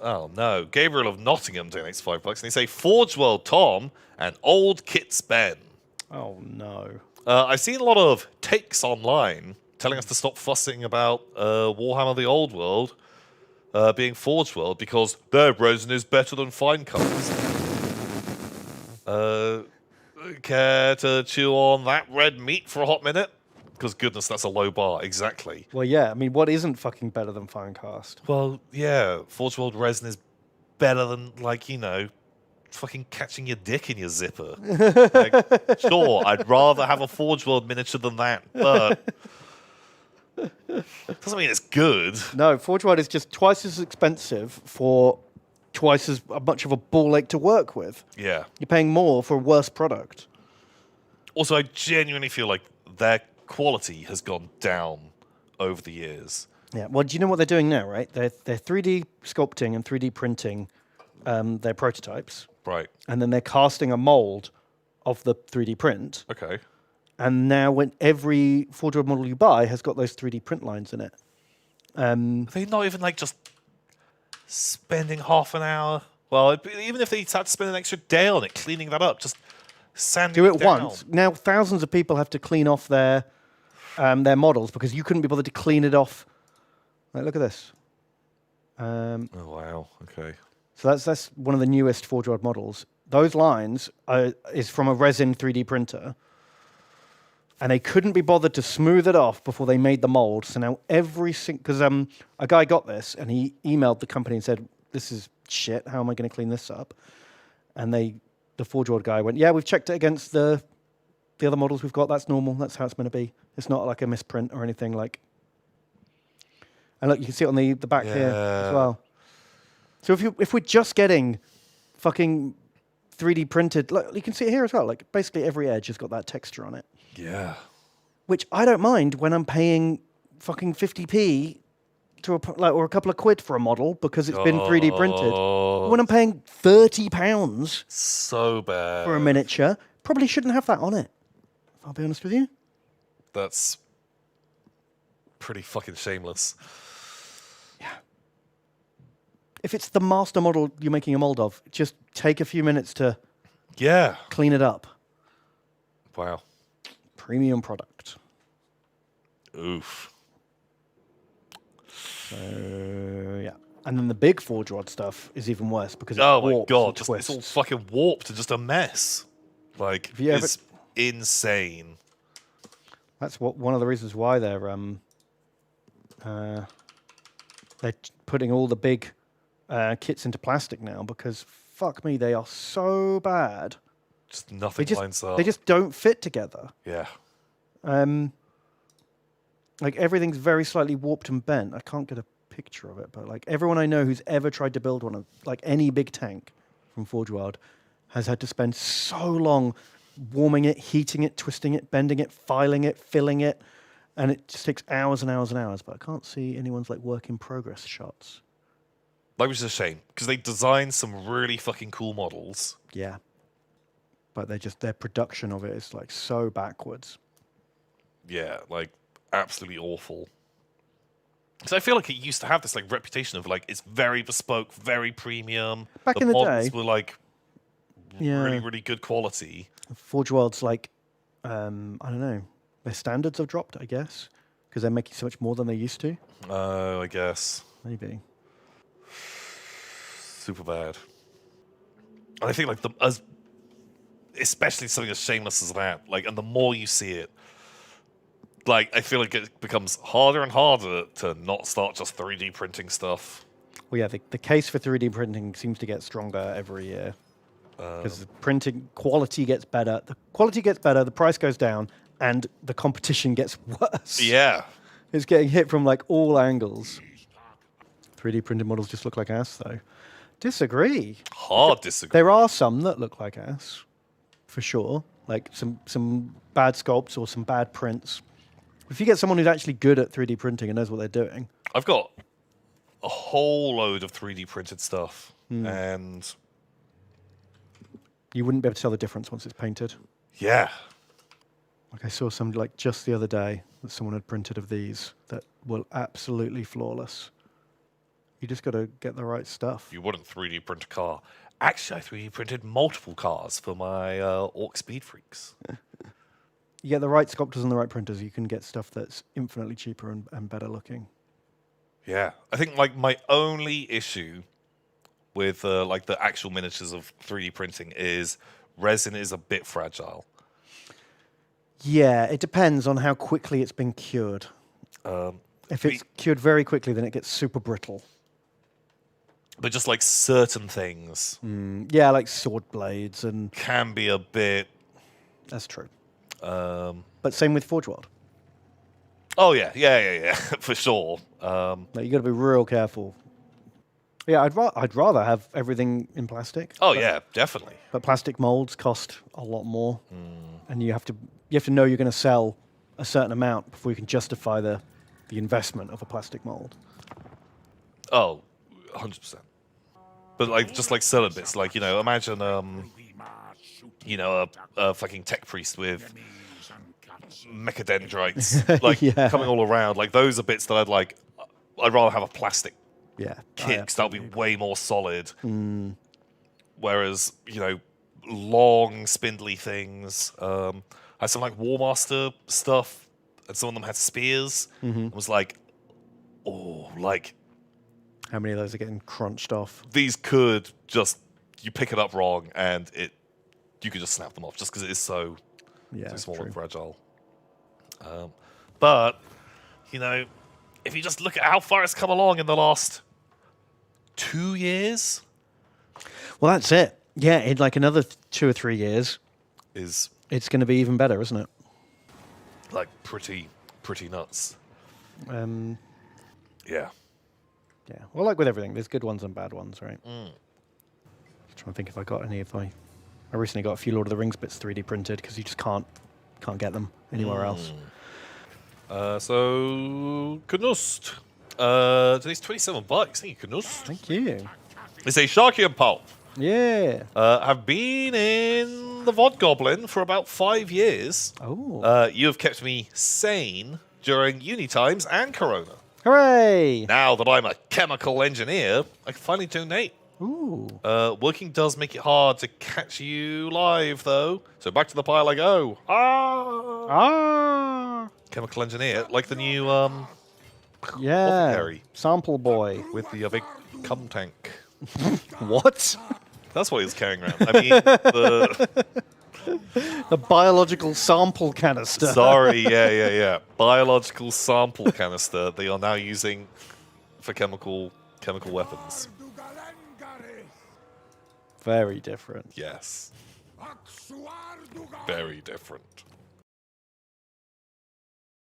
Oh no, Gabriel of Nottingham donates $5, and they say Forgeworld Tom and Old Kits Ben. Oh no. I've seen a lot of takes online telling us to stop fussing about Warhammer: The Old World being Forgeworld because their resin is better than fine colors. Care to chew on that red meat for a hot minute? Because goodness, that's a low bar. Exactly. Well, yeah. I mean, what isn't fucking better than Finecast? Well, yeah, Forgeworld resin is better than, like, you know, fucking catching your dick in your zipper. Like, sure, I'd rather have a Forgeworld miniature than that, but doesn't mean it's good. No, Forgeworld is just twice as expensive for twice as much of a ball ache to work with. Yeah. You're paying more for a worse product. Also, I genuinely feel like their quality has gone down over the years. Yeah. Well, do you know what they're doing now, right? They're 3D sculpting and 3D printing their prototypes. Right. And then they're casting a mold of the 3D print. Okay. And now when every Forgeworld model you buy has got those 3D print lines in it. Are they not even like just spending half an hour? Well, even if they had to spend an extra day on it, cleaning that up, just sanding do it down. once. Now thousands of people have to clean off their models because you couldn't be bothered to clean it off. Like, look at this. Oh wow. Okay. So that's one of the newest Forgeworld models. Those lines is from a resin 3D printer, and they couldn't be bothered to smooth it off before they made the mold. So now because a guy got this and he emailed the company and said, "This is shit. How am I going to clean this up?" And the Forgeworld guy went, "Yeah, we've checked it against the other models we've got. That's normal. That's how it's going to be. It's not like a misprint or anything like." And look, you can see it on the back here as well. So if we're just getting fucking 3D printed, look, you can see it here as well. Like basically every edge has got that texture on it. Yeah. Which I don't mind when I'm paying fucking 50p or a couple of quid for a model because it's been 3D printed. When I'm paying £30 So bad for a miniature, probably shouldn't have that on it. I'll be honest with you. That's pretty fucking shameless. If it's the master model you're making a mold of, just take a few minutes to clean it up. Wow. Premium product. Oof. So, yeah. And then the big Forgeworld stuff is even worse because it's Oh my warps god, and it's twists. all fucking warped and just a mess. Like, it's insane. That's one of the reasons why they're putting all the big kits into plastic now, because fuck me, they are so bad. Just nothing lines up. They just don't fit together. Yeah. Like everything's very slightly warped and bent. I can't get a picture of it, but like everyone I know who's ever tried to build one of like any big tank from Forgeworld has had to spend so long warming it, heating it, twisting it, bending it, filing it, filling it, and it just takes hours and hours and hours. But I can't see anyone's like work in progress shots. That was a shame because they designed some really fucking cool models. Yeah, but their production of it is like so backwards. Yeah, like absolutely awful. Because I feel like it used to have this like reputation of like it's very bespoke, very premium. Back in the models day, were like yeah, really, really good quality. Forgeworld's like I don't know, their standards have dropped, I guess, because they're making so much more than they used to. Oh, I guess. Maybe. Super bad. And I think like especially something as shameless as that, like, and the more you see it, like, I feel like it becomes harder and harder to not start just 3D printing stuff. Well, yeah, the case for 3D printing seems to get stronger every year because the printing quality gets better. The quality gets better, the price goes down, and the competition gets worse. Yeah. It's getting hit from like all angles. 3D printed models just look like ass, though. Disagree. Hard disagree. There are some that look like ass, for sure. Like some bad sculpts or some bad prints. If you get someone who's actually good at 3D printing and knows what they're doing. I've got a whole load of 3D printed stuff, and you wouldn't be able to tell the difference once it's painted. Yeah. Like I saw some like just the other day that someone had printed of these that were absolutely flawless. You just got to get the right stuff. You wouldn't 3D print a car. Actually, I 3D printed multiple cars for my Orc Speed Freaks. You get the right sculptors and the right printers, you can get stuff that's infinitely cheaper and better looking. Yeah, I think like my only issue with like the actual miniatures of 3D printing is resin is a bit fragile. Yeah, it depends on how quickly it's been cured. If it's cured very quickly, then it gets super brittle. But just like certain things Yeah, like sword blades and... can be a bit... That's true. But same with Forgeworld. Oh, yeah, for sure. Like, you got to be real careful. Yeah, I'd rather have everything in plastic. Oh, yeah, definitely. But plastic molds cost a lot more. And you have to know you're going to sell a certain amount before you can justify the investment of a plastic mold. Oh, 100%. But like, just like certain bits, like, you know, imagine, you know, a fucking tech priest with mechadendrites, like, coming all around. Like, those are bits that I'd rather have a plastic kit, because that'll be way more solid. Whereas, you know, long, spindly things. I had some, like, War Master stuff, and some of them had spears. It was like, oh, like... How many of those are getting crunched off? These could just... You pick it up wrong, and you could just snap them off, just because it is so small and fragile. But, you know, if you just look at how far it's come along in the last 2 years... Well, that's it. Yeah, in like another 2 or 3 years... It's going to be even better, isn't it? Like, pretty nuts. Yeah. Yeah. Well, like with everything, there's good ones and bad ones, right? Just trying to think if I got any of I recently got a few Lord of the Rings bits 3D printed because you just can't get them anywhere else. So, Knust. Today's $27. Thank you, Knust. Thank you. It's a Sharky and Pulp. Yeah. I've been in the VOD Goblin for about 5 years. Oh. You have kept me sane during uni times and Corona. Hooray! Now that I'm a chemical engineer, I can finally donate. Ooh. Working does make it hard to catch you live, though. So back to the pile I go. Chemical engineer, like the new yeah. apothecary Sample boy. with the big cum tank. What? That's what he was carrying around. I mean, the... The biological sample canister. Sorry, yeah. Biological sample canister they are now using for chemical weapons. Very different. Yes. Very different.